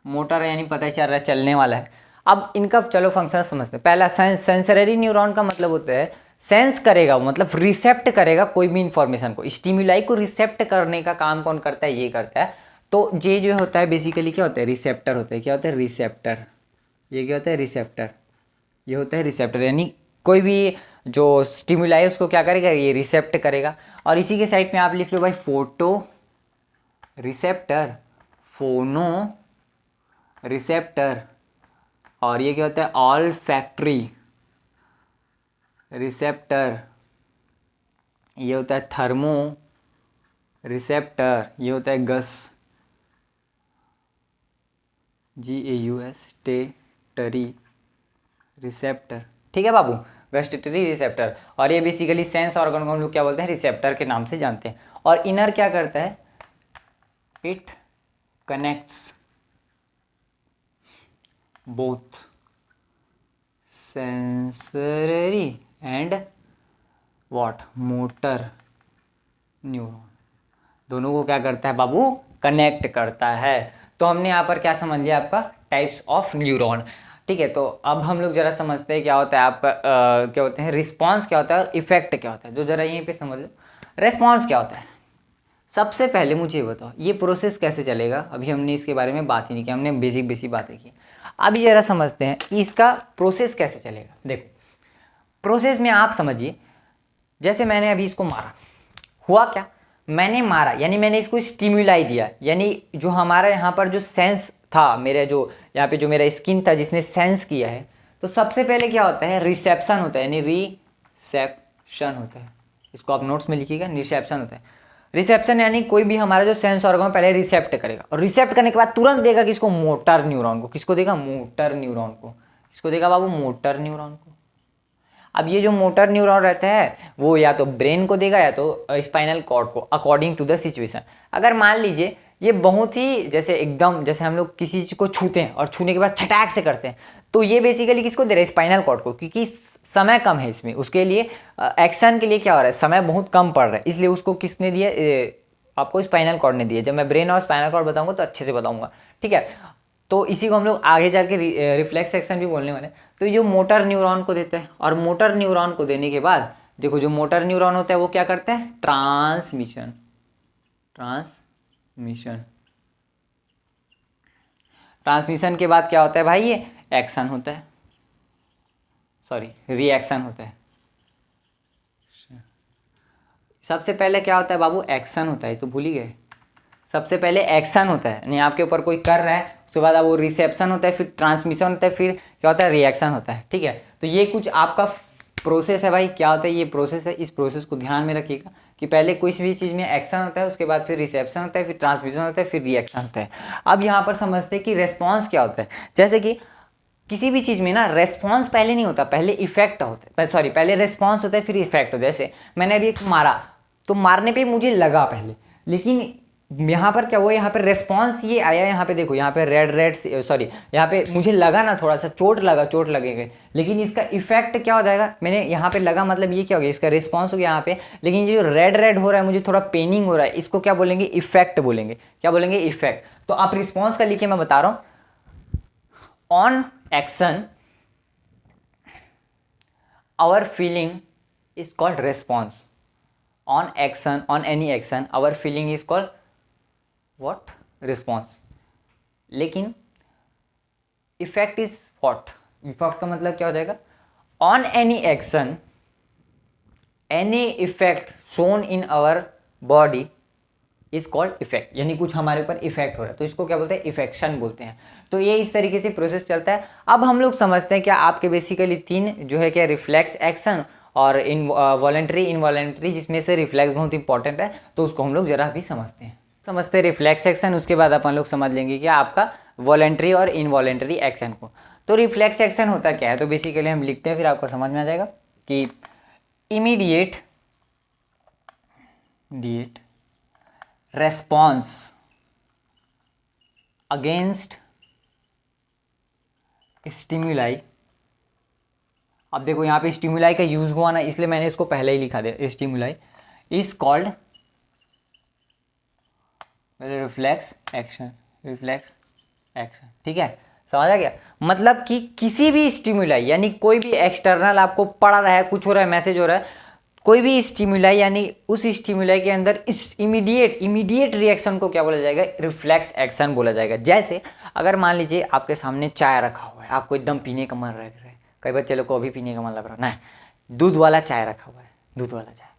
मोटर यानी पता ही चल रहा है चलने वाला है। अब इनका चलो फंक्शन समझते हैं। पहला सेंसरी न्यूरॉन का मतलब होता है सेंस करेगा, मतलब रिसेप्ट करेगा कोई भी इंफॉर्मेशन को। स्टिमुलाई को रिसेप्ट करने का काम कौन करता है? ये करता है। तो ये जो होता है बेसिकली क्या होता है? रिसेप्टर होता है। क्या होता है? रिसेप्टर। ये क्या होता है? रिसेप्टर। ये होता है रिसेप्टर, यानी कोई भी जो स्टिमुलाई है उसको क्या करेगा? ये रिसेप्ट करेगा। और इसी के साइड में आप लिख लो भाई फोटो रिसेप्टर, फोनो रिसेप्टर। और ये क्या होता है? All factory receptor. ये होता है थर्मो रिसेप्टर। ये होता है GAUS रिसेप्टर, ठीक है बाबू, गस्टेटरी रिसेप्टर। और ये बेसिकली सेंस ऑर्गन को हम लोग क्या बोलते हैं? रिसेप्टर के नाम से जानते हैं। और इनर क्या करता है? It connects both sensory and what? Motor neuron. दोनों को क्या करता है बाबू? कनेक्ट करता है। तो हमने यहाँ पर क्या समझ लिया? आपका टाइप्स ऑफ न्यूरॉन, ठीक है। तो अब हम लोग जरा समझते हैं क्या होता है आपका क्या होते हैं रिस्पॉन्स, क्या होता है और इफेक्ट क्या होता है। जो जरा यहीं पे समझ लो रिस्पॉन्स क्या होता है। सबसे पहले मुझे ये बताओ ये प्रोसेस कैसे चलेगा। अभी हमने इसके बारे में बात ही नहीं की, हमने बेसिक बातें की। अभी जरा समझते हैं कि इसका प्रोसेस कैसे चलेगा। देखो प्रोसेस में आप समझिए, जैसे मैंने अभी इसको मारा, हुआ क्या? मैंने मारा यानी मैंने इसको स्टिमुलाई दिया, यानी जो हमारा यहाँ पर जो सेंस था, मेरे जो यहाँ पे जो मेरा स्किन था जिसने सेंस किया है, तो सबसे पहले क्या होता है? रिसेप्शन होता है, यानी रिसेप्शन होता है। इसको आप नोट्स में लिखिएगा, रिसेप्शन होता है। रिसेप्शन यानी कोई भी हमारा जो सेंस ऑर्गन पहले रिसेप्ट करेगा, और रिसेप्ट करने के बाद तुरंत देगा किसको? मोटर न्यूरॉन को। किसको देगा? मोटर न्यूरॉन को। किसको देगा बाबू? मोटर न्यूरॉन को। अब ये जो मोटर न्यूरॉन रहता है वो या तो ब्रेन को देगा या तो स्पाइनल कॉर्ड को, अकॉर्डिंग टू द सिचुएशन। अगर मान लीजिए ये बहुत ही जैसे एकदम जैसे हम लोग किसी चीज़ को छूते हैं और छूने के बाद छटाक से करते हैं, तो ये बेसिकली किसको दे रहे हैं? स्पाइनल कॉर्ड को, क्योंकि समय कम है इसमें। उसके लिए एक्शन के लिए क्या हो रहा है? समय बहुत कम पड़ रहा है, इसलिए उसको किसने दिया? आपको स्पाइनल कॉर्ड ने दिया। जब मैं ब्रेन और स्पाइनल कॉर्ड बताऊंगा तो अच्छे से बताऊंगा, ठीक है। तो इसी को हम लोग आगे जाके रिफ्लेक्स एक्शन भी बोलने वाले हैं। तो ये मोटर न्यूरॉन को देता है, और मोटर न्यूरॉन को देने के बाद देखो जो मोटर न्यूरॉन होता है वो क्या करता है? ट्रांसमिशन। ट्रांसमिशन। ट्रांसमिशन के बाद क्या होता है भाई, ये एक्शन होता है, सॉरी रिएक्शन होता है। सबसे पहले क्या होता है बाबू, एक्शन होता है, तो भूल ही गए। सबसे पहले एक्शन होता है, यानी आपके ऊपर कोई कर रहा है, उसके बाद अब वो रिसेप्शन होता है, फिर ट्रांसमिशन होता है, फिर क्या होता है, रिएक्शन होता है। ठीक है, तो ये कुछ आपका प्रोसेस है भाई। क्या होता है, ये प्रोसेस है। इस प्रोसेस को ध्यान में रखिएगा कि पहले कोई भी चीज़ में एक्शन होता है, उसके बाद फिर रिसेप्शन होता है, फिर ट्रांसमिशन होता है, फिर रिएक्शन होता है। अब यहाँ पर समझते हैं कि रेस्पॉन्स क्या होता है। जैसे कि किसी भी चीज़ में ना रेस्पॉन्स पहले नहीं होता, पहले इफेक्ट होता है, सॉरी पहले रेस्पॉन्स होता है फिर इफेक्ट होता है। जैसे मैंने अभी एक मारा, तो मारने पे मुझे लगा पहले, लेकिन यहाँ पर क्या हुआ, यहाँ पे रेस्पॉन्स ये आया, यहाँ पे देखो, यहाँ पे रेड सॉरी यहाँ पे मुझे लगा ना, थोड़ा सा चोट लगा, चोट लगेगा, लेकिन इसका इफेक्ट क्या हो जाएगा, मैंने यहाँ पे लगा, मतलब ये क्या हो गया, इसका रिस्पॉन्स हो गया यहाँ पे, लेकिन ये जो रेड हो रहा है, मुझे थोड़ा पेनिंग हो रहा है, इसको क्या बोलेंगे, इफेक्ट बोलेंगे। क्या बोलेंगे, इफेक्ट। तो आप रिस्पॉन्स का लिखिए, मैं बता रहा हूँ। On action our feeling is called response. On action, on any action, our feeling is called what, response. लेकिन effect is what, effect का मतलब क्या हो जाएगा, on any action any effect shown in our body is called effect, यानी कुछ हमारे ऊपर इफेक्ट हो रहा है, तो इसको क्या बोलते हैं, इफेक्शन बोलते हैं। तो ये इस तरीके से प्रोसेस चलता है। अब हम लोग समझते हैं क्या आपके बेसिकली तीन जो है क्या, रिफ्लेक्स एक्शन और वॉलेंट्री इनवॉलेंट्री, जिसमें से रिफ्लेक्स बहुत इंपॉर्टेंट है, तो उसको हम लोग जरा भी समझते हैं रिफ्लेक्स एक्शन। उसके बाद अपन लोग समझ लेंगे क्या आपका वॉलेंट्री और इनवॉलेंट्री एक्शन को। तो रिफ्लेक्स एक्शन होता क्या है, तो बेसिकली हम लिखते हैं, फिर आपको समझ में आ जाएगा कि इमीडिएट रेस्पॉन्स अगेंस्ट स्टिमुलाई। अब देखो यहाँ पे स्टिमुलाई का यूज हुआ ना, इसलिए मैंने इसको पहले ही लिखा दिया, stimuli is called reflex action, reflex action. ठीक है, समझ आ गया। मतलब कि किसी भी स्टिमुलाई, यानी कोई भी एक्सटर्नल आपको पड़ रहा है, कुछ हो रहा है, मैसेज हो रहा है, कोई भी स्टिमुलाई, यानी उस स्टिमुलाई के अंदर इस इमीडिएट रिएक्शन को क्या बोला जाएगा, रिफ्लेक्स एक्शन बोला जाएगा। जैसे अगर मान लीजिए आपके सामने चाय रखा हुआ है, आपको एकदम पीने का मन लग रहा है, कई बच्चे लोग को अभी पीने का मन लग रहा है ना, दूध वाला चाय रखा हुआ है, दूध वाला चाय,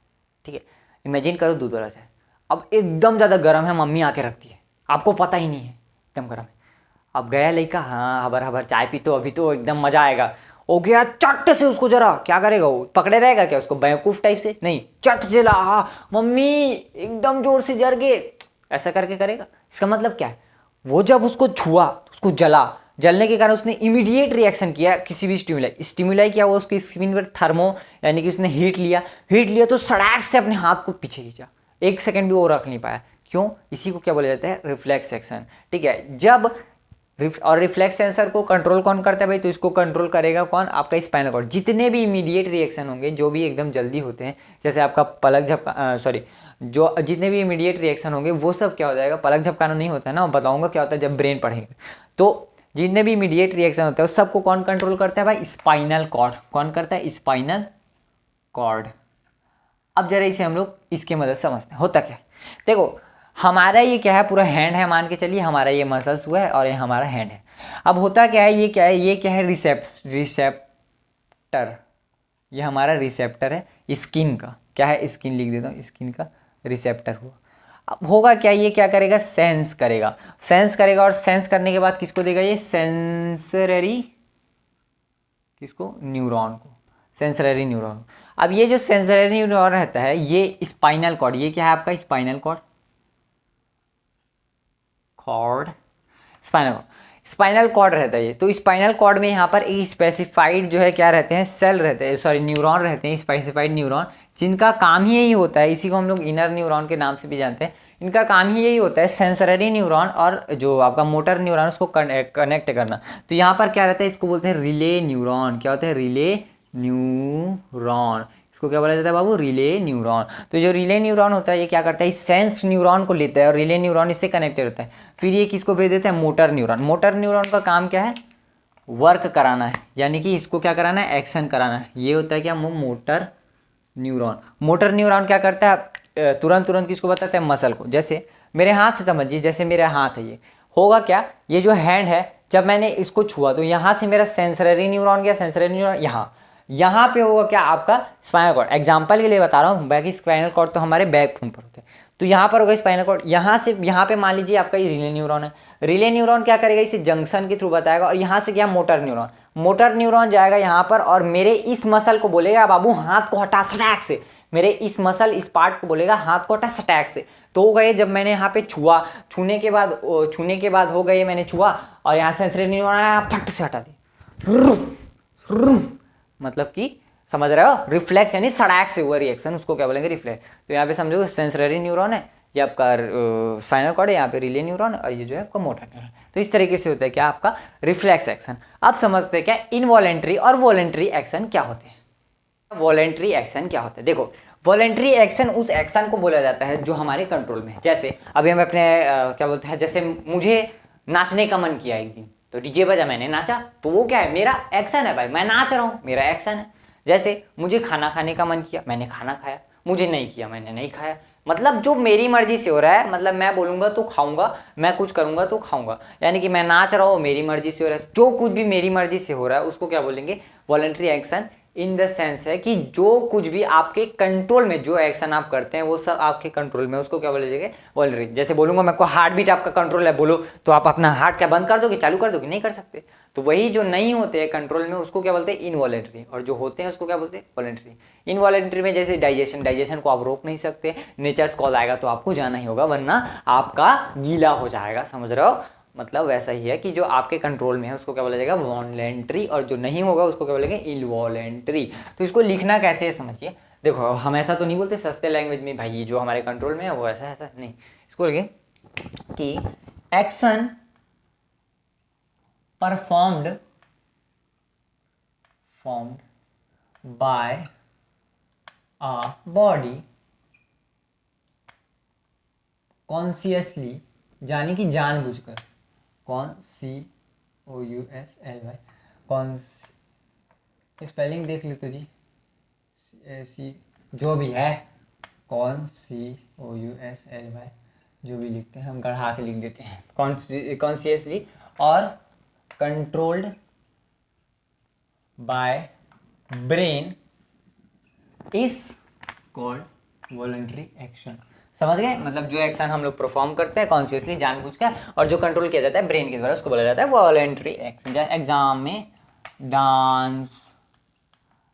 ठीक है, इमेजिन करो दूध वाला चाय, अब एकदम ज़्यादा गर्म है, मम्मी आके रखती है, आपको पता ही नहीं है एकदम गर्म है। अब गया लड़का, हाँ हबर हबर चाय पी, तो अभी तो एकदम मज़ा आएगा, हो गया चट से उसको, जरा क्या करेगा वो, पकड़े रहेगा क्या उसको बेवकूफ़ टाइप से, नहीं, चट से ला, हाँ मम्मी एकदम जोर से जर गए, ऐसा करके करेगा। इसका मतलब क्या है, वो जब उसको छुआ, उसको जलने के कारण उसने इमीडिएट रिएक्शन किया, किसी भी स्टिमुलाई किया, वो उसकी स्किन पर थर्मो, यानी कि उसने हीट लिया तो सड़ाक से अपने हाथ को पीछे खींचा, एक सेकेंड भी वो रख नहीं पाया। क्यों, इसी को क्या बोला जाता है, रिफ्लेक्स एक्शन। ठीक है, जब और रिफ्लेक्स सेंसर को कंट्रोल कौन करता है भाई, तो इसको कंट्रोल करेगा कौन, आपका स्पाइनल कॉर्ड। जितने भी इमीडिएट रिएक्शन होंगे, जो भी एकदम जल्दी होते हैं, जैसे आपका पलक झपका, सॉरी जो जितने भी इमीडिएट रिएक्शन होंगे वो सब क्या हो जाएगा, पलक झपकाना नहीं होता है ना, बताऊंगा क्या होता है जब ब्रेन पढ़ेंगे। तो जितने भी इमीडिएट रिएक्शन होते हैं उस सबको कौन कंट्रोल करता है भाई, स्पाइनल कॉर्ड। कौन करता है, स्पाइनल कॉर्ड। अब जरा इसे हम लोग इसकी मदद से समझते हैं होता क्या है। देखो हमारा ये क्या है, पूरा हैंड है, मान के चलिए हमारा ये मसल्स हुआ है और ये हमारा हैंड है। अब होता क्या है, ये क्या है, रिसेप्टर, ये हमारा रिसेप्टर है स्किन का, क्या है, स्किन लिख देता हूँ, स्किन का रिसेप्टर हुआ। अब होगा क्या, ये क्या करेगा, सेंस करेगा, और सेंस करने के बाद किसको देगा, ये सेंसरी, किसको, न्यूरॉन को, सेंसरी न्यूरॉन। अब ये जो सेंसरी न्यूरॉन रहता है, ये स्पाइनल कॉर्ड, ये क्या है आपका स्पाइनल कॉर्ड, स्पाइनल कॉर्ड रहता है ये। तो स्पाइनल कॉर्ड में यहाँ पर एक स्पेसिफाइड जो है क्या रहते हैं, सेल रहते हैं, सॉरी न्यूरॉन रहते हैं, स्पेसिफाइड न्यूरॉन, जिनका काम ही यही होता है, इसी को हम लोग इनर न्यूरॉन के नाम से भी जानते हैं। इनका काम ही यही होता है सेंसरी न्यूरॉन और जो आपका मोटर न्यूरॉन उसको कनेक्ट करना। तो यहाँ पर क्या रहता है, इसको बोलते हैं रिले न्यूरॉन। क्या होता है, रिले न्यूरॉन, इसको क्या बोला जाता है बाबू, रिले न्यूरॉन। तो जो रिले न्यूरॉन होता है ये क्या करता है, इस सेंस न्यूरॉन को लेता है और रिले न्यूरॉन इससे कनेक्टेड होता है। फिर ये किसको भेज देता है, मोटर न्यूरॉन। मोटर न्यूरॉन का काम क्या है, वर्क कराना है, यानी कि इसको क्या कराना है, एक्शन कराना है। ये होता है क्या, मोटर न्यूरॉन। मोटर न्यूरॉन क्या करता है, तुरंत तुरंत किसको बताते हैं, मसल को। जैसे मेरे हाथ से समझिए, जैसे मेरा हाथ है, ये होगा क्या, ये जो हैंड है जब मैंने इसको छुआ तो यहाँ से मेरा सेंसरी न्यूरॉन गया, सेंसरी न्यूरॉन यहाँ पे होगा क्या आपका स्पाइनल कॉर्ड। एग्जांपल के लिए बता रहा हूँ, बाकी स्पाइनल कॉर्ड तो हमारे बैक बोन पर होते हैं, तो यहाँ पर होगा स्पाइनल कॉर्ड। यहाँ से यहाँ पे मान लीजिए आपका ये रिले न्यूरॉन है, रिले न्यूरॉन क्या करेगा, इसे जंक्शन के थ्रू बताएगा, और यहाँ से क्या मोटर न्यूरॉन, मोटर न्यूरॉन जाएगा यहाँ पर और मेरे इस मसल को बोलेगा बाबू हाथ को हटा सटैक से, मेरे इस मसल इस पार्ट को बोलेगा हाथ को हटा सटैक से। तो हो गए, जब मैंने यहाँ पे छुआ, छूने के बाद हो गए, मैंने छुआ और यहाँ सेंसरी न्यूरॉन आया, फट से हटा दी, मतलब कि समझ रहे हो, रिफ्लेक्स यानी सड़ाक से हुआ रिएक्शन, उसको क्या बोलेंगे, रिफ्लेक्स। तो यहाँ पे समझो सेंसरी न्यूरॉन है, ये आपका स्पाइनल कॉर्ड है, यहाँ पे रिले न्यूरॉन और ये जो है आपका मोटर न्यूरॉन। तो इस तरीके से होता है क्या आपका रिफ्लेक्स एक्शन। अब समझते हैं क्या इनवॉलेंट्री और वॉलेंट्री एक्शन क्या होते हैं। वॉलेंट्री एक्शन क्या होता है, देखो वॉलेंट्री एक्शन उस एक्शन को बोला जाता है जो हमारे कंट्रोल में है। जैसे अभी हम अपने क्या बोलते हैं, जैसे मुझे नाचने का मन किया एक दिन, तो डीजे बजा, मैंने नाचा, तो वो क्या है, मेरा एक्शन है भाई, मैं नाच रहा हूँ, मेरा एक्शन है। जैसे मुझे खाना खाने का मन किया, मैंने खाना खाया, मुझे नहीं किया, मैंने नहीं खाया। मतलब जो मेरी मर्जी से हो रहा है, मतलब मैं बोलूँगा तो खाऊंगा, मैं कुछ करूँगा तो खाऊंगा, यानी कि मैं नाच रहा हूँ मेरी मर्जी से हो रहा है, जो कुछ भी मेरी मर्जी से हो रहा है उसको क्या बोलेंगे, voluntary action. In the sense है कि जो कुछ भी आपके कंट्रोल में, जो एक्शन आप करते हैं वो सब आपके कंट्रोल में, उसको क्या बोला जाएगा, वॉलेंट्री। जैसे बोलूंगा मैं को हार्ट बीट आपका कंट्रोल है, बोलो, तो आप अपना हार्ट क्या बंद कर दोगे, चालू कर दोगे, नहीं कर सकते। तो वही जो नहीं होते हैं कंट्रोल में उसको क्या बोलते हैं, इनवॉलेंट्री, और जो होते हैं उसको क्या बोलते हैं, वॉलेंट्री। इनवॉलेंट्री में जैसे डाइजेशन को आप रोक नहीं सकते, नेचर्स कॉल आएगा तो आपको जाना ही होगा, वरना आपका गीला हो जाएगा, समझ रहे हो। मतलब वैसा ही है कि जो आपके कंट्रोल में है उसको क्या बोला जाएगा, वॉलेंट्री, और जो नहीं होगा उसको क्या बोलेंगे, इनवॉलेंट्री। तो इसको लिखना कैसे है समझिए, देखो हम ऐसा तो नहीं बोलते सस्ते लैंग्वेज में, भाई जो हमारे कंट्रोल में है वो ऐसा ऐसा नहीं, इसको लिखें कि action performed by a body consciously, यानी कि जानबूझकर, COUSLY, कौन, स्पेलिंग देख लो तो जी, सी जो भी है, COUSLY, जो भी लिखते हैं हम गढ़ा के लिख देते हैं, कॉन्शियसली और controlled by brain is called voluntary action. समझ गए, मतलब जो एक्शन हम लोग परफॉर्म करते हैं कॉन्शियसली जानबूझकर, और जो कंट्रोल किया जाता है ब्रेन के द्वारा, उसको बोला जाता है वॉलंटरी एक्शन। जैसे एग्जाम में डांस,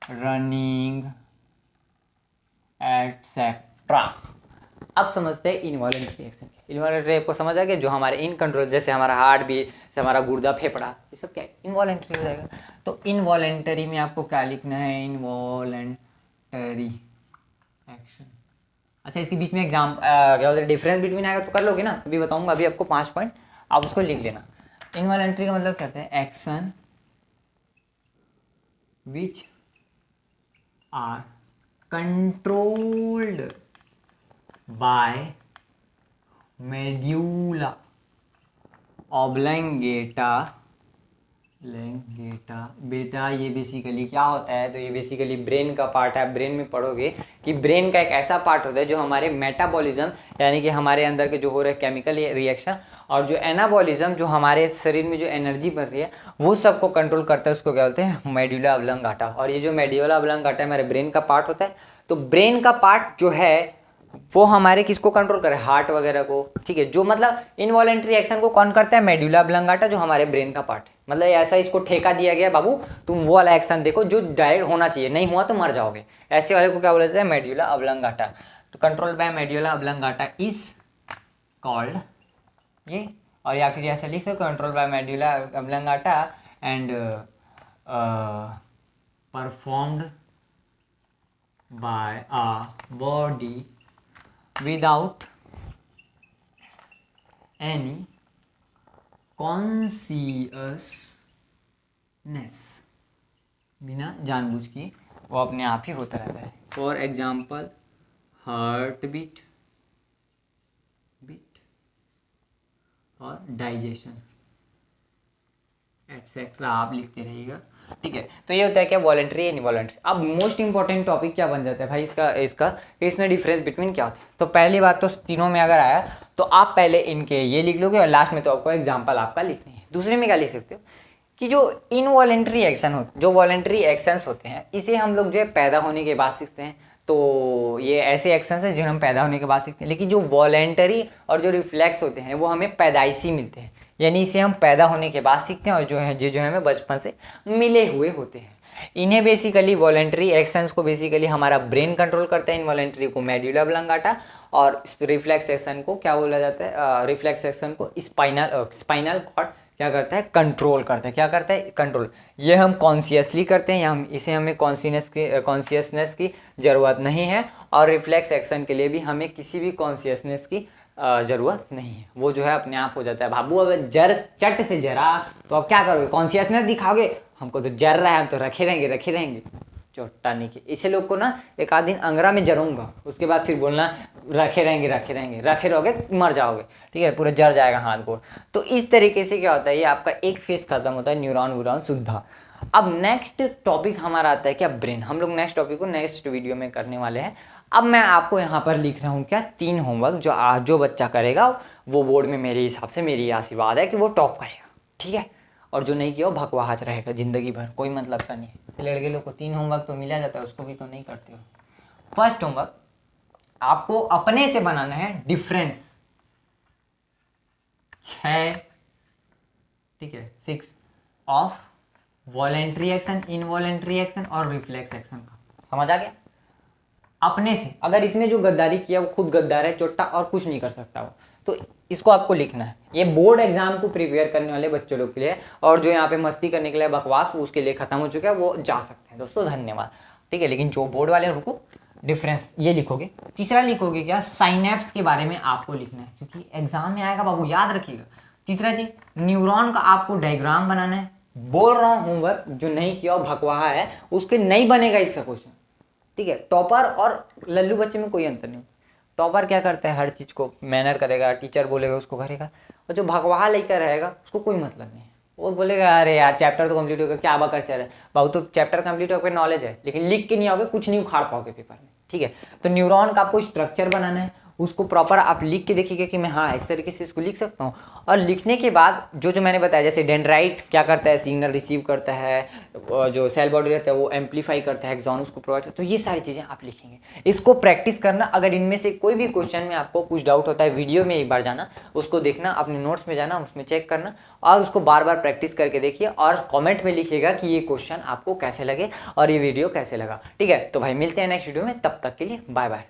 रनिंग एटसेट्रा। अब समझते हैं इनवॉलेंट्री एक्शन। इनवॉलेंट्री आपको समझ आ गया, जो हमारे इन कंट्रोल, जैसे हमारा हार्ट बीट, जैसे हमारा गुर्दा, फेफड़ा, ये सब क्या इनवॉलेंट्री हो जाएगा। तो इनवॉलेंटरी में आपको क्या लिखना है, इनवॉलेंटरी एक्शन। अच्छा, इसके बीच में एग्जाम क्या बोलते हैं, डिफरेंस बिटवीन आएगा तो कर लोगे ना, अभी बताऊंगा, अभी आपको 5 पॉइंट, आप उसको लिख लेना। इनवॉलेंट्री का मतलब कहते हैं action which are controlled by medulla oblongata. बेटा ये बेसिकली क्या होता है, तो ये बेसिकली ब्रेन का पार्ट है। ब्रेन में पढ़ोगे कि ब्रेन का एक ऐसा पार्ट होता है जो हमारे मेटाबॉलिज्म, यानी कि हमारे अंदर के जो हो रहे केमिकल रिएक्शन, और जो एनाबॉलिज्म, जो हमारे शरीर में जो एनर्जी बन रही है, वो सबको कंट्रोल करता है, उसको क्या बोलते हैं, मेड्यूला ऑब्लंगाटा। और ये जो मेड्यूला ऑब्लंगाटा हमारे ब्रेन का पार्ट होता है। तो ब्रेन का पार्ट जो है वो हमारे किसको कंट्रोल करे, हार्ट वगैरह को, ठीक है। जो मतलब इनवॉलेंट्री एक्शन को कौन करता है, मेड्यूला ऑब्लंगाटा, जो हमारे ब्रेन का पार्ट है। मतलब ऐसा इसको ठेका दिया गया, बाबू तुम वो वाला एक्शन देखो जो डायरेक्ट होना चाहिए, नहीं हुआ तो मर जाओगे, ऐसे वाले को क्या बोला जाता है, मेड्यूला ऑब्लंगाटा। तो control by medulla oblongata is called ये, और या फिर ऐसा लिख सकते, control by medulla oblongata and performed by a body without any consciousness, बिना जानबूझ के वो अपने आप ही होता रहता है। फॉर एग्जाम्पल हार्ट बीट और डाइजेशन एटसेट्रा, आप लिखते रहिएगा। ठीक है। तो ये होता है क्या, वॉलेंट्री या इनवॉलेंट्री। अब मोस्ट इंपॉर्टेंट टॉपिक क्या बन जाता है भाई इसका इसमें डिफरेंस बिटवीन क्या होता है। तो पहली बात तो तीनों में अगर आया तो आप पहले इनके ये लिख लोगे और लास्ट में तो आपको एग्जाम्पल आपका लिखनी है। दूसरे में क्या लिख सकते हो कि जो इनवॉलेंट्री एक्शन हो, जो वॉलेंट्री एक्शंस होते हैं, इसे हम लोग जो है पैदा होने के बाद सीखते हैं। तो ये ऐसे एक्शंस हैं जो हम पैदा होने के बाद सीखते हैं। लेकिन जो वॉलेंटरी और जो रिफ्लेक्स होते हैं वो हमें पैदाइशी मिलते हैं, यानी इसे हम पैदा होने के बाद सीखते हैं और जो है ये जो है हमें बचपन से मिले हुए होते हैं। इन्हें बेसिकली वॉलेंटरी एक्शंस को बेसिकली हमारा ब्रेन कंट्रोल करता है, इनवॉलेंटरी को मेडुला ऑब्लांगाटा, और रिफ्लेक्स एक्शन को क्या बोला जाता है, रिफ्लेक्स एक्शन को स्पाइनल कॉर्ड क्या करता है, कंट्रोल करता है। क्या करता है, कंट्रोल। ये हम कॉन्शियसली करते हैं, या हमें कॉन्शियसनेस की ज़रूरत नहीं है, और रिफ्लेक्स एक्शन के लिए भी हमें किसी भी कॉन्शियसनेस की ज़रूरत नहीं है, वो जो है अपने आप हो जाता है। बाबू अब चट से जरा तो अब क्या करोगे, कॉन्शियसनेस दिखाओगे, हमको तो जर रहा है, हम तो रखे रहेंगे चोटानी के। इसे लोग को ना एक आध दिन अंगरा में जरूंगा, उसके बाद फिर बोलना रखे रहोगे मर जाओगे, ठीक है, पूरा जर जाएगा हाथ गोड़। तो इस तरीके से क्या होता है, ये आपका एक फेज खत्म होता है, न्यूरॉन शुद्धा। अब नेक्स्ट टॉपिक हमारा आता है क्या, ब्रेन। हम लोग नेक्स्ट टॉपिक को नेक्स्ट वीडियो में करने वाले हैं। अब मैं आपको यहाँ पर लिख रहा हूँ क्या, 3 होमवर्क जो बच्चा करेगा वो बोर्ड में मेरे हिसाब से, मेरी आशीर्वाद है कि वो टॉप करेगा, ठीक है। और जो नहीं किया वो भकवाहट रहेगा जिंदगी भर, कोई मतलब का नहीं है। तो लड़के लोग को 3 होमवर्क तो मिला जाता है, उसको भी तो नहीं करते हो। फर्स्ट होमवर्क आपको अपने से बनाना है डिफरेंस 6, ठीक है, 6 of voluntary action, involuntary action और रिफ्लेक्स एक्शन का। समझ आ गया। अपने से, अगर इसमें जो गद्दारी किया वो खुद गद्दार है, चोट्टा, और कुछ नहीं कर सकता वो, तो इसको आपको लिखना है। ये बोर्ड एग्जाम को प्रिपेयर करने वाले बच्चों लोग के लिए, और जो यहाँ पे मस्ती करने के लिए बकवास उसके लिए खत्म हो चुका है, वो जा सकते हैं दोस्तों, धन्यवाद, ठीक है। लेकिन जो बोर्ड वाले रुको, डिफरेंस ये लिखोगे। तीसरा लिखोगे क्या, साइनेप्स के बारे में आपको लिखना है, क्योंकि एग्जाम में आएगा बाबू, याद रखिएगा। तीसरा चीज, न्यूरॉन का आपको डायग्राम बनाना है। बोल रहा हूँ होमवर्क, जो नहीं किया और भकवाहा है उसके नहीं बनेगा इसका क्वेश्चन, ठीक है। टॉपर और लल्लू बच्चे में कोई अंतर नहीं। टॉपर क्या करता है, हर चीज़ को मैनर करेगा, टीचर बोलेगा उसको करेगा, और जो भगवाहा लेकर रहेगा उसको कोई मतलब नहीं है। वो बोलेगा अरे यार चैप्टर तो कंप्लीट हो गया, क्या बकर चल रहा है बाबू, तो चैप्टर कंप्लीट हो गया, नॉलेज है, लेकिन लिख के नहीं आओगे, कुछ नहीं उखाड़ पाओगे पेपर में, ठीक है। तो न्यूरॉन का आपको स्ट्रक्चर बनाना है, उसको प्रॉपर आप लिख के देखिएगा कि मैं हाँ इस तरीके से इसको लिख सकता हूँ। और लिखने के बाद जो मैंने बताया, जैसे डेंड्राइट क्या करता है, सिग्नल रिसीव करता है, जो सेल बॉडी रहता है वो एम्पलीफाई करता है, एक्सॉन उसको प्रोवाइड करता है, तो ये सारी चीज़ें आप लिखेंगे। इसको प्रैक्टिस करना। अगर इनमें से कोई भी क्वेश्चन में आपको कुछ डाउट होता है, वीडियो में एक बार जाना, उसको देखना, अपने नोट्स में जाना, उसमें चेक करना, और उसको बार बार प्रैक्टिस करके देखिए, और कमेंट में लिखिएगा कि ये क्वेश्चन आपको कैसे लगे और ये वीडियो कैसे लगा, ठीक है। तो भाई मिलते हैं नेक्स्ट वीडियो में, तब तक के लिए बाय बाय।